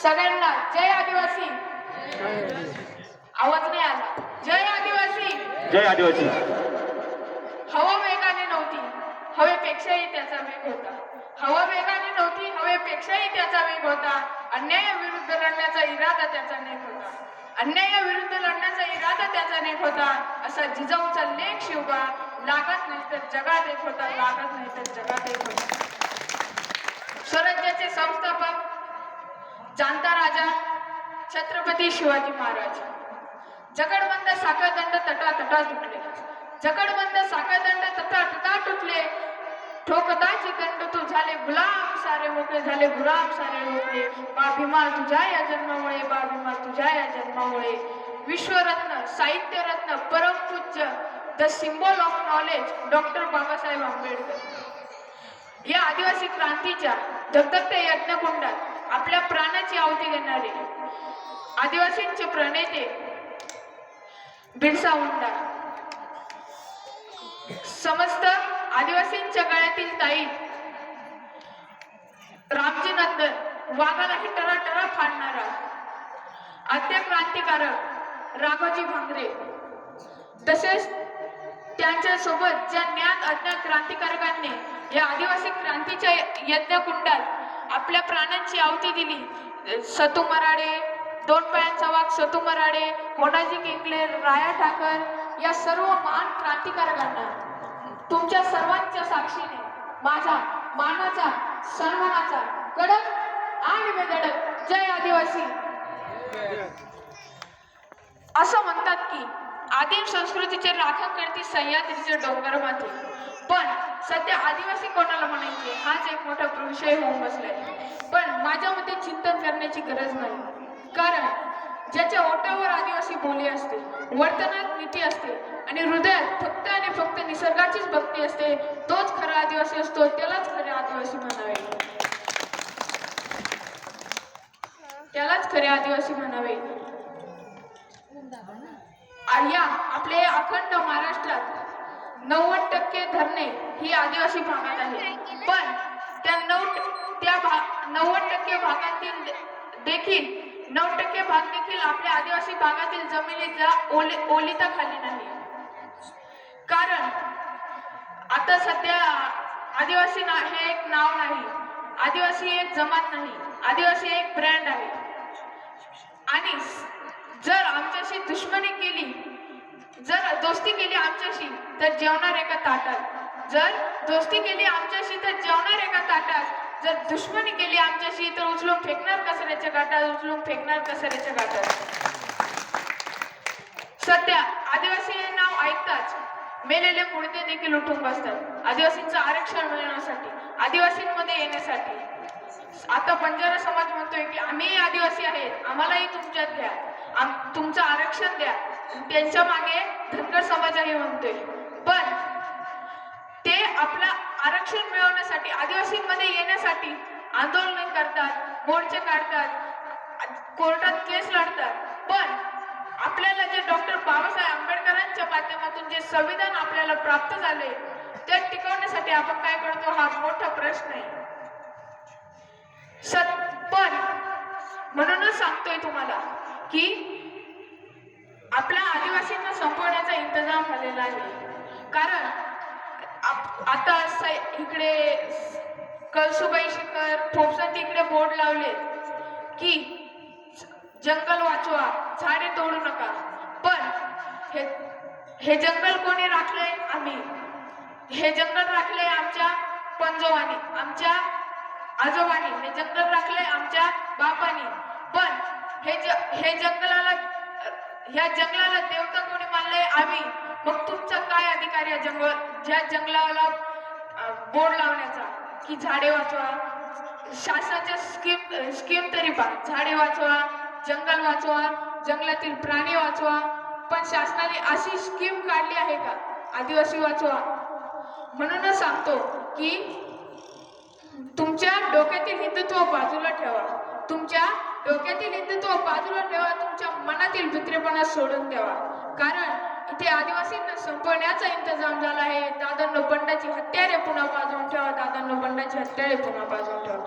सगळ्यांना जय आदिवासी. आवाज नाही आला. जय आदिवासी. जय आदिवासी. हवा वेगाने नव्हती, हवेपेक्षाही त्याचा वेग होता. हवा वेगाने नव्हती, हवेपेक्षाही त्याचा वेग होता. अन्यायाविरुद्ध लढण्याचा इरादा त्याचा नेक होता. अन्यायाविरुद्ध लढण्याचा इरादा त्याचा नेक होता. असा जिजाऊचा लेख शिवबा लागत नाही तर जगात एक होता, लागत नाही तर जगात एक होता. स्वराज्याचे संस्थापक जाणता राजा छत्रपती शिवाजी महाराज. जगडबंद साखळदंड तटातटा तुटले, जगडबंद साखळदंड तटातटा तुटले. ठोकदाची दंड तू झाले गुलाम सारे मोकळे, झाले गुलाम सारे मोकळे. बा भीमा तुझ्या या जन्मामुळे, बा भीमा तुझ्या या जन्मामुळे. विश्वरत्न, साहित्यरत्न, परमपूज्य, the symbol of knowledge doctor Babasaheb Ambedkar या आदिवासी क्रांतीच्या धगधगत्या यज्ञकुंडात आपल्या प्राणाची आहुती देणारे आदिवासींचे प्रणेते बिरसा मुंडा. समस्त आदिवासींच्या गळ्यातील ताईत रामजी नंदन, वाघालाही टराटरा फाडणारा आद्य क्रांतिकारक राघोजी भांगरे, तसेच त्यांच्या सोबत ज्या ज्ञात अज्ञात क्रांतिकारकांनी या आदिवासी क्रांतीच्या यज्ञकुंडात आपल्या प्राणांची आहुती दिली. सतू मराडे, दोन पायांचा वाघ सतू मराडे, मोनाजी किंकले, राया ठाकर या सर्व महान क्रांतिकारकांना तुमच्या सर्वांच्या साक्षीने माझा मानाचा, सन्मानाचा कडक आणि बेधडक जय आदिवासी. असं म्हणतात की आदिम संस्कृतीचे राखण करते सह्याद्रीचे डोंगर माथे, पण सध्या आदिवासी कोणाला म्हणायचे हाच एक मोठा विषय होऊन बसलाय. पण माझ्या मते चिंतन करण्याची गरज नाही, कारण ज्याच्या ओठावर आदिवासी बोली असते, वर्तनात नीती असते आणि हृदयात फक्त आणि फक्त निसर्गाचीच भक्ती असते, तोच खरा आदिवासी असतो. त्यालाच खरे आदिवासी म्हणावे, त्यालाच खरे आदिवासी म्हणावे. या आपले अखंड महाराष्ट्रात 90% धरणे ही आदिवासी भागात आहे, पण त्या 90% भागातील देखील 9% भाग देखील आपल्या आदिवासी भागातील जमिनीचा ओलिताखाली नाही. कारण आता सध्या आदिवासी हे एक नाव नाही, आदिवासी एक जमात नाही, आदिवासी एक ब्रँड आहे. आणि जर आमच्याशी दुश्मनी केली, जर दोस्ती केली आमच्याशी तर जेवणार एका ताटात, जर दोस्ती केली आमच्याशी तर जेवणार एका ताटात, जर दुश्मनी केली आमच्याशी तर उचलून फेकणार कचऱ्याच्या गाठात, उचलून फेकणार कचऱ्याच्या गाठात. सध्या आदिवासी हे नाव ऐकताच मेलेले मुडदे देखील उठून बसतात आदिवासींचं आरक्षण मिळवण्यासाठी, आदिवासींमध्ये येण्यासाठी. आता बंजारा समाज म्हणतोय की आम्ही आदिवासी आहेत, आम्हालाही तुमच्यात घ्या, तुमचं आरक्षण द्या. त्यांच्या मागे धनगर समाजही म्हणतोय, पण ते आपलं आरक्षण मिळवण्यासाठी, आदिवासींमध्ये येण्यासाठी आंदोलन करतात, मोर्चे काढतात, कोर्टात केस लढतात. पण आपल्याला जे डॉक्टर बाबासाहेब आंबेडकरांच्या माध्यमातून जे संविधान आपल्याला प्राप्त झाले ते टिकवण्यासाठी आपण काय करतो हा मोठा प्रश्न आहे. पण म्हणूनच सांगतोय तुम्हाला की आपल्या आदिवासींना संपवण्याचा इंतजाम झालेला आहे. कारण आता इकडे कळसुबाई शिखर, फोपसंती इकडे बोर्ड लावले की जंगल वाचवा, झाडे तोडू नका. पण हे जंगल कोणी राखलंय? आम्ही. हे जंगल राखलंय आमच्या पंजोबांनी, आमच्या आजोबांनी, हे जंगल राखलंय आमच्या बापांनी. पण हे जंगलाला, ह्या जंगलाला देवता कोणी मानलंय? आम्ही. मग तुमचा काय अधिकार या ज्या जंगलाला बोर्ड लावण्याचा की झाडे वाचवा? शासनाच्या स्कीम तरी पहा, झाडे वाचवा, जंगल वाचवा, जंगलातील प्राणी वाचवा. पण शासनाने अशी स्कीम काढली आहे का आदिवासी वाचवा? म्हणूनच सांगतो की तुमच्या डोक्यातील हिंदुत्व बाजूला ठेवा, तुमच्या डोक्यातील हिंदुत्व बाजूला ठेवा, तुमच्या मनातील भित्रेपणा सोडून द्यावा. कारण इथे आदिवासींना संपवण्याचा इंतजाम झाला आहे. दादांनो बंडाची हत्यारे पुन्हा बाजून ठेवा, दादांनो बंडाची हत्यारे पुन्हा बाजून ठेवा.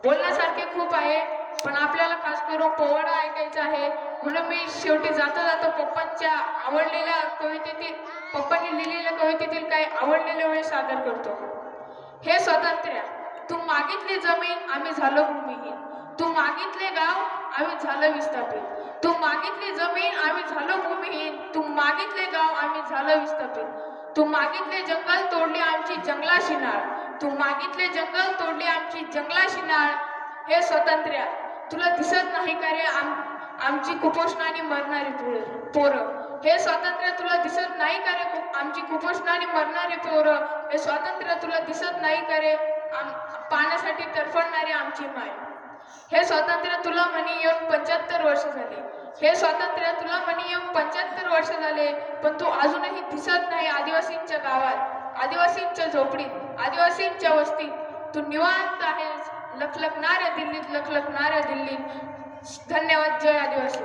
बोलण्यासारखे खूप आहे, पण आपल्याला खास करून पोवाडा ऐकायचा आहे. म्हणून मी शेवटी जाता जाता पप्पांच्या आवडलेल्या कवितेतील, पप्पांनी लिहिलेल्या कवितेतील काही आवडलेले वेळ सादर करतो. हे स्वातंत्र्य, तू मागितली जमीन आम्ही झालो भूमिहीन, तू मागितले गाव आम्ही झालो विस्थापित, तू मागितली जमीन आम्ही झालो भूमिहीन, तू मागितले गाव आम्ही झालो विस्थापित, तू मागितले जंगल तोडली आमची जंगलाशी नाळ, तू मागितले जंगल तोडली आमची जंगलाशी नाळ. हे स्वातंत्र्य, तुला दिसत नाही का रे आमची कुपोषणाने मरणारी पोरं. हे स्वातंत्र्य, तुला दिसत नाही का रे आमची कुपोषणाने मरणारी पोरं. हे स्वातंत्र्य, तुला दिसत नाही का रे पाण्यासाठी तडफडणारी आमची माय. हे स्वातंत्र्य, तुला म्हणी येऊन 75 वर्ष झाले. हे स्वातंत्र्य, तुला म्हणी येऊन 75 वर्ष झाले, पण तू अजूनही दिसत नाही आदिवासींच्या गावात, आदिवासींच्या झोपडीत, आदिवासींच्या वस्तीत. तू निवांत आहेस लखलखणाऱ्या दिल्लीत, लखलखणाऱ्या दिल्लीत. धन्यवाद. जय आदिवासी.